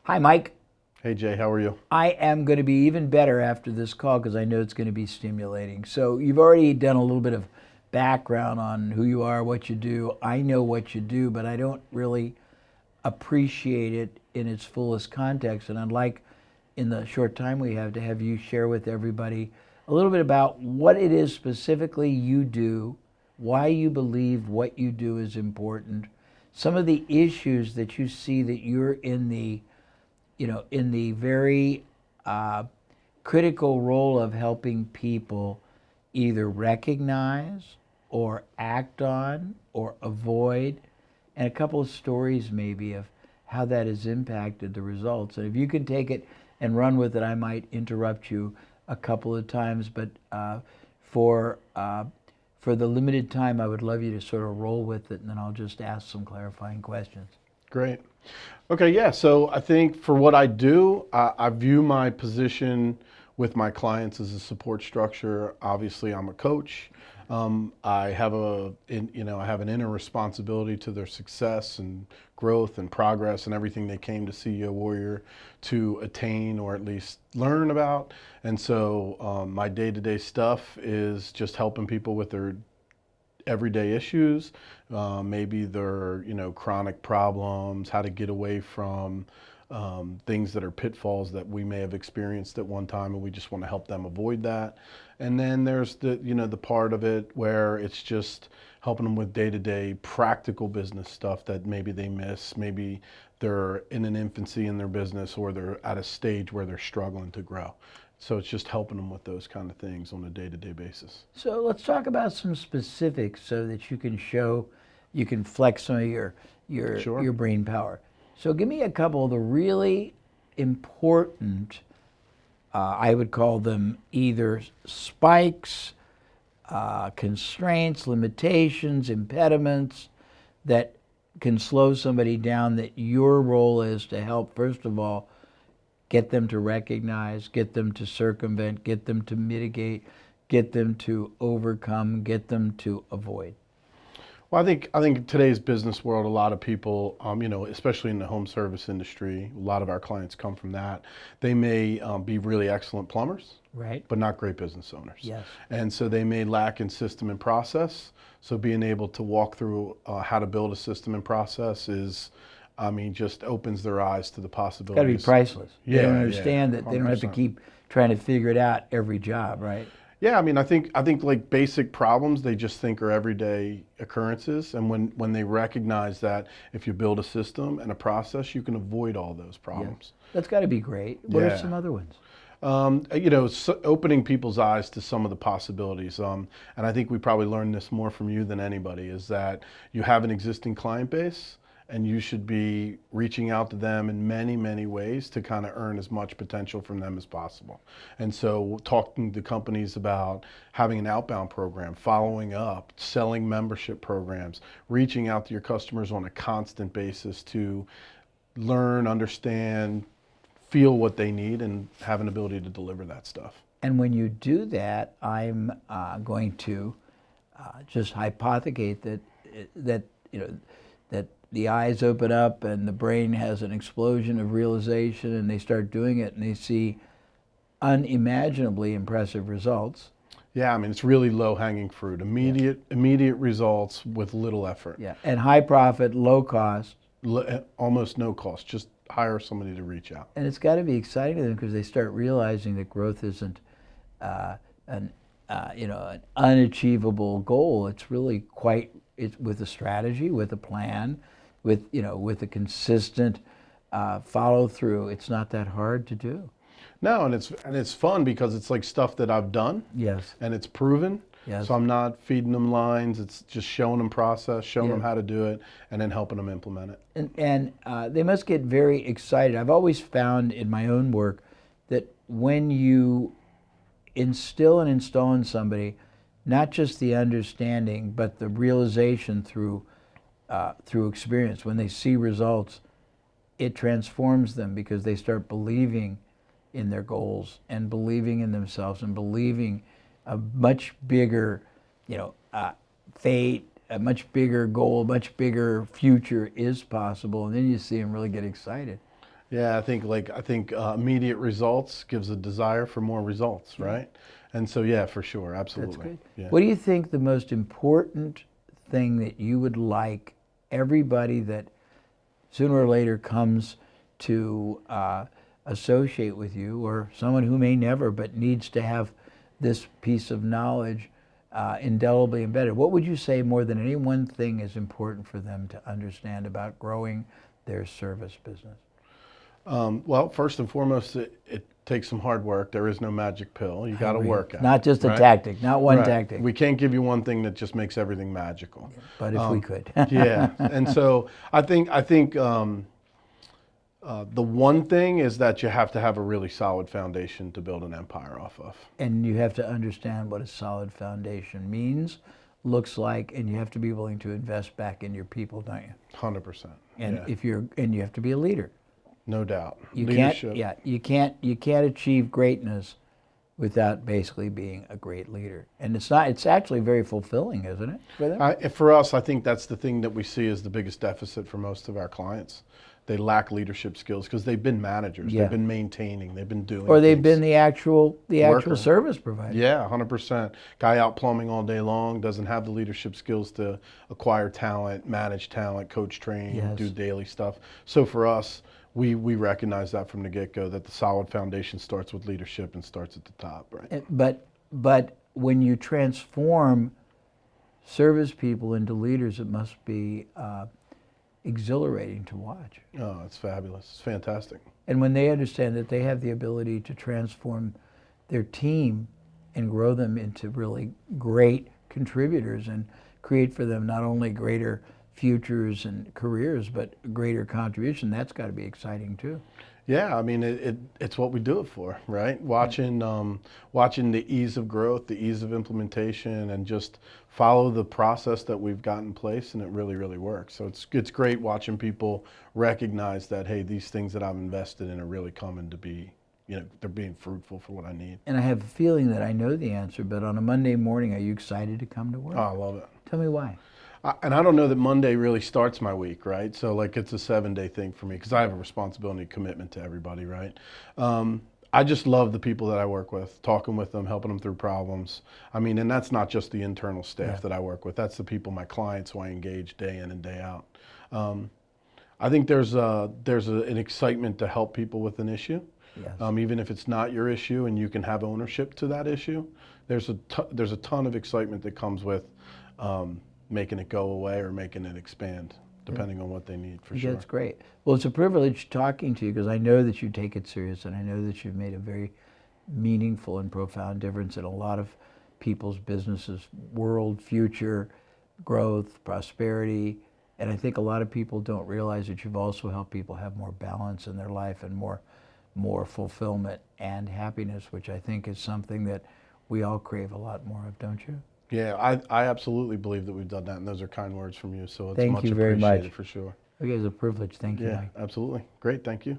Hi, Mike. Hey Jay, how are you? I am going to be even better after this call because I know it's going to be stimulating. So, you've already done a little bit of background on who you are, what you do. I know what you do, but I don't really appreciate it in its fullest context. And I'd like, in the short time we have, to have you share with everybody a little bit about what it is specifically you do, why you believe what you do is important, some of the issues that you see that you're in the very uh, critical role of helping people either recognize or act on or avoid, and a couple of stories maybe of how that has impacted the results. And if you can take it and run with it, I might interrupt you a couple of times, but for uh, for the limited time, I would love you to sort of roll with it, and then I'll just ask some clarifying questions. Great. Okay, yeah, so I think for what I do, I view my position with my clients as a support structure. Obviously, I'm a coach. I have I have an inner responsibility to their success and growth and progress and everything they came to CEO Warrior to attain or at least learn about. And so my day-to-day stuff is just helping people with their everyday issues, maybe their chronic problems, how to get away from things that are pitfalls that we may have experienced at one time, and we just want to help them avoid that. And then there's the part of it where it's just helping them with day-to-day practical business stuff that maybe they miss, maybe they're in an infancy in their business or they're at a stage where they're struggling to grow. So it's just helping them with those kind of things on a day-to-day basis. So let's talk about some specifics so that you can flex some of your Sure. brain power. So give me a couple of the really important, I would call them either spikes, constraints, limitations, impediments that can slow somebody down that your role is to help, first of all, get them to recognize, get them to circumvent, get them to mitigate, get them to overcome, get them to avoid. Well, I think in today's business world, a lot of people, especially in the home service industry, a lot of our clients come from that. They may be really excellent plumbers, Right? but not great business owners. Yes. And so they may lack in system and process. So being able to walk through how to build a system and process is, just opens their eyes to the It's got to be possibilities. priceless. They don't Yeah, yeah, understand that they don't have to 100%. keep trying to figure it out every job, right? Yeah, I think like basic problems they just think are everyday occurrences, and when they recognize that if you build a system and a process, you can avoid all those Yeah. problems. That's got to be great. What are Yeah. some other ones? Opening people's eyes to some of the possibilities. And I think we probably learned this more from you than anybody, is that you have an existing client base and you should be reaching out to them in many, many ways to kind of earn as much potential from them as possible. And so talking to companies about having an outbound program, following up, selling membership programs, reaching out to your customers on a constant basis to learn, understand, feel what they need and have an ability to deliver that stuff. And when you do that, I'm going to just hypothecate that you know that the eyes open up and the brain has an explosion of realization, and they start doing it, and they see unimaginably impressive results. Yeah, it's really low hanging fruit. Yeah. Immediate results with little effort. Yeah, and high profit, low cost, Almost no cost. Just hire somebody to reach out. and it's got to be exciting to them because they start realizing that growth isn't uh, an an unachievable goal. It's really quite it's with a strategy, with a plan, with a consistent follow through. It's not that hard to do. No, and it's fun because it's like stuff that I've done Yes. and it's proven. Yes. So I'm not feeding them lines. It's just showing them process, showing Yeah. them how to do it, and then helping them implement it. And they must get very excited. I've always found in my own work that when you instill and install in somebody not just the understanding, but the realization through experience, when they see results, it transforms them because they start believing in their goals and believing in themselves and believing a much bigger, fate, a much bigger goal, a much bigger future is possible. And then you see them really get excited. Yeah, I think immediate results gives a desire for more results, right? And so yeah, for sure, absolutely. That's great. Yeah. What do you think the most important thing that you would like everybody that sooner or later comes to associate with you, or someone who may never but needs to have this piece of knowledge indelibly embedded? What would you say more than any one thing is important for them to understand about growing their service business? Well, first and foremost, it takes some hard work. There is no magic pill. You got to work at Not it. just a Right? tactic, not one Right. tactic, We can't give you one thing that just makes everything magical. but if we could. Yeah, and so I think the one thing is that you have to have a really solid foundation to build an empire off of. And you have to understand what a solid foundation means, looks like, and you have to be willing to invest back in your people, don't you? 100%. And Yeah, you have to be a leader. no doubt. You Leadership. can't, yeah, you can't achieve greatness without basically being a great leader. And it's actually very fulfilling, isn't it, for them? For us, I think that's the thing that we see as the biggest deficit for most of our clients. They lack leadership skills because they've been managers, Yeah. they've been maintaining, they've been doing Or they've things. been the actual Worker. service provider. Yeah, 100%. Guy out plumbing all day long, doesn't have the leadership skills to acquire talent, manage talent, coach, train, Yes. do daily stuff. So for us, we recognize that from the get-go, that the solid foundation starts with leadership and starts at the top, right? But when you transform service people into leaders, it must be exhilarating to watch. Oh, it's fabulous. It's fantastic. And when they understand that they have the ability to transform their team and grow them into really great contributors and create for them not only greater futures and careers, but greater contribution, that's got to be exciting too. Yeah, I mean, it's what we do it for, right? Watching the ease of growth, the ease of implementation, and just follow the process that we've got in place, and it really, really works. So it's great watching people recognize that, hey, these things that I've invested in are really coming to be, they're being fruitful for what I need. And I have a feeling that I know the answer, but on a Monday morning, are you excited to come to work? Oh, I love it. Tell me why. And I don't know that Monday really starts my week, right? So like it's a 7-day thing for me because I have a responsibility and commitment to everybody, right? I just love the people that I work with, talking with them, helping them through problems. I mean, and that's not just the internal staff that I work with. That's the people, my clients, who I engage day in and day out. I think there's an excitement to help people with an issue. Yes. Even if it's not your issue and you can have ownership to that issue, there's a ton of excitement that comes with making it go away or making it expand, depending on what they need, for sure. That's great. Well, it's a privilege talking to you because I know that you take it serious, and I know that you've made a very meaningful and profound difference in a lot of people's businesses, world, future, growth, prosperity. And I think a lot of people don't realize that you've also helped people have more balance in their life and more fulfillment and happiness, which I think is something that we all crave a lot more of, don't you? Yeah, I absolutely believe that we've done that, and those are kind words from you, so it's Thank much you very appreciated much. for sure. Okay, it's a privilege. Thank you, Yeah, Mike. absolutely. Great, thank you.